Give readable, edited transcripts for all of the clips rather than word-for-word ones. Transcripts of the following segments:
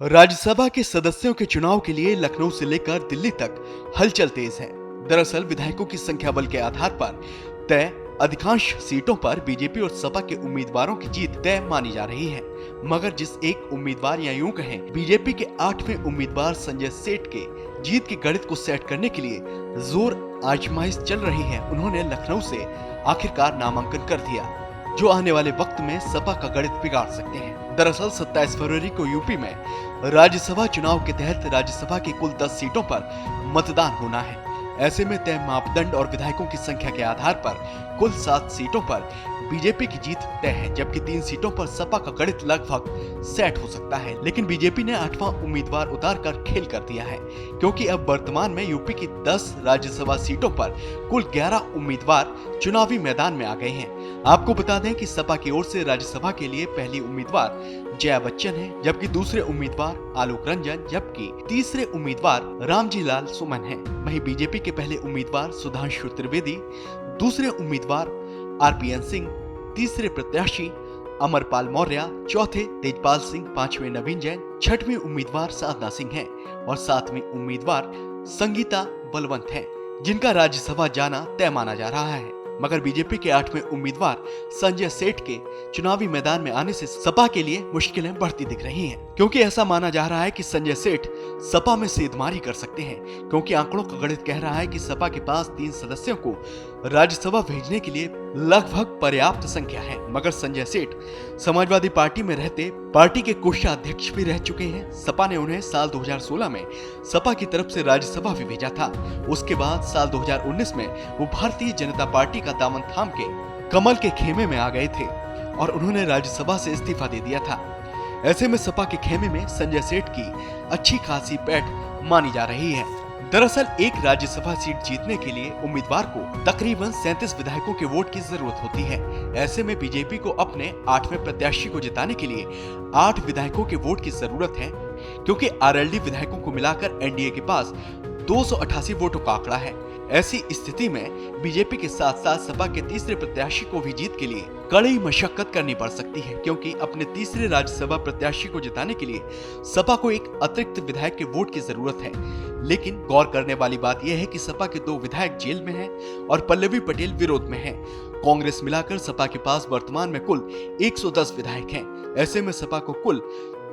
राज्यसभा के सदस्यों के चुनाव के लिए लखनऊ से लेकर दिल्ली तक हलचल तेज है। दरअसल विधायकों की संख्या बल के आधार पर तय अधिकांश सीटों पर बीजेपी और सपा के उम्मीदवारों की जीत तय मानी जा रही है। मगर जिस एक उम्मीदवार या यूं कहें बीजेपी के 8वें उम्मीदवार संजय सेठ के जीत के गणित को सेट करने के लिए जोर आजमाइश चल रही है, उन्होंने लखनऊ से आखिरकार नामांकन कर दिया, जो आने वाले वक्त में सपा का गणित बिगाड़ सकते हैं। दरअसल 27 फरवरी को यूपी में राज्यसभा चुनाव के तहत राज्यसभा की कुल 10 सीटों पर मतदान होना है। ऐसे में तय मापदंड और विधायकों की संख्या के आधार पर कुल 7 सीटों पर बीजेपी की जीत तय है, जबकि 3 सीटों पर सपा का गणित लगभग सेट हो सकता है। लेकिन बीजेपी ने 8वां उम्मीदवार उतारकर खेल कर दिया है, क्योंकि अब वर्तमान में यूपी की 10 राज्यसभा सीटों पर कुल 11 उम्मीदवार चुनावी मैदान में आ गए हैं। आपको बता दें कि सपा की ओर से राज्यसभा के लिए पहली उम्मीदवार जया बच्चन है, जबकि दूसरे उम्मीदवार आलोक रंजन, जबकि तीसरे उम्मीदवार रामजी लाल सुमन हैं। वहीं बीजेपी के पहले उम्मीदवार सुधांशु त्रिवेदी, दूसरे उम्मीदवार आरपीएन सिंह, तीसरे प्रत्याशी अमरपाल मौर्य, चौथे तेजपाल सिंह, 5वें नवीन जैन, 6वीं उम्मीदवार साधना सिंह हैं और 7वीं उम्मीदवार संगीता बलवंत हैं, जिनका राज्यसभा जाना तय माना जा रहा है। मगर बीजेपी के 8वें उम्मीदवार संजय सेठ के चुनावी मैदान में आने से सपा के लिए मुश्किलें बढ़ती दिख रही हैं, क्योंकि ऐसा माना जा रहा है कि संजय सेठ सपा में सेंधमारी कर सकते हैं, क्योंकि आंकड़ों का गणित कह रहा है कि सपा के पास 3 सदस्यों को राज्यसभा भेजने के लिए लगभग पर्याप्त संख्या है। मगर संजय सेठ समाजवादी पार्टी में रहते पार्टी के कोषाध्यक्ष भी रह चुके हैं। सपा ने उन्हें साल 2016 में सपा की तरफ से राज्यसभा भी भेजा था। उसके बाद साल 2019 में वो भारतीय जनता पार्टी का दामन थाम के कमल के खेमे में आ गए थे और उन्होंने राज्यसभा से इस्तीफा दे दिया था। ऐसे में सपा के खेमे में संजय सेठ की अच्छी खासी पैठ मानी जा रही है। दरअसल एक राज्यसभा सीट जीतने के लिए उम्मीदवार को तकरीबन 37 विधायकों के वोट की जरूरत होती है। ऐसे में बीजेपी को अपने 8वें प्रत्याशी को जिताने के लिए 8 विधायकों के वोट की जरूरत है, क्योंकि आरएलडी विधायकों को मिलाकर एनडीए के पास 288 वोटों का आंकड़ा है। ऐसी स्थिति में बीजेपी के साथ साथ सपा के तीसरे प्रत्याशी को भी जीत के लिए कड़ी मशक्कत करनी पड़ सकती है, क्योंकि अपने तीसरे राज्यसभा प्रत्याशी को जिताने के लिए सपा को एक अतिरिक्त विधायक के वोट की जरूरत है। लेकिन गौर करने वाली बात यह है कि सपा के 2 विधायक जेल में हैं और पल्लवी पटेल विरोध में हैं। कांग्रेस मिलाकर सपा के पास वर्तमान में कुल 110 विधायक हैं। ऐसे में सपा को कुल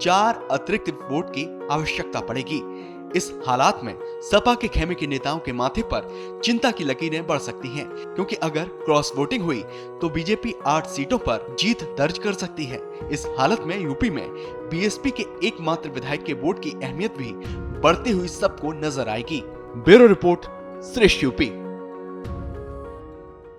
4 अतिरिक्त वोट की आवश्यकता पड़ेगी। इस हालात में सपा के खेमे के नेताओं के माथे पर चिंता की लकीरें बढ़ सकती हैं, क्योंकि अगर क्रॉस वोटिंग हुई तो बीजेपी 8 सीटों पर जीत दर्ज कर सकती है। इस हालत में यूपी में बीएसपी के एकमात्र विधायक के वोट की अहमियत भी बढ़ती हुई सबको नजर आएगी। ब्यूरो रिपोर्ट, श्रेष्ठ यूपी।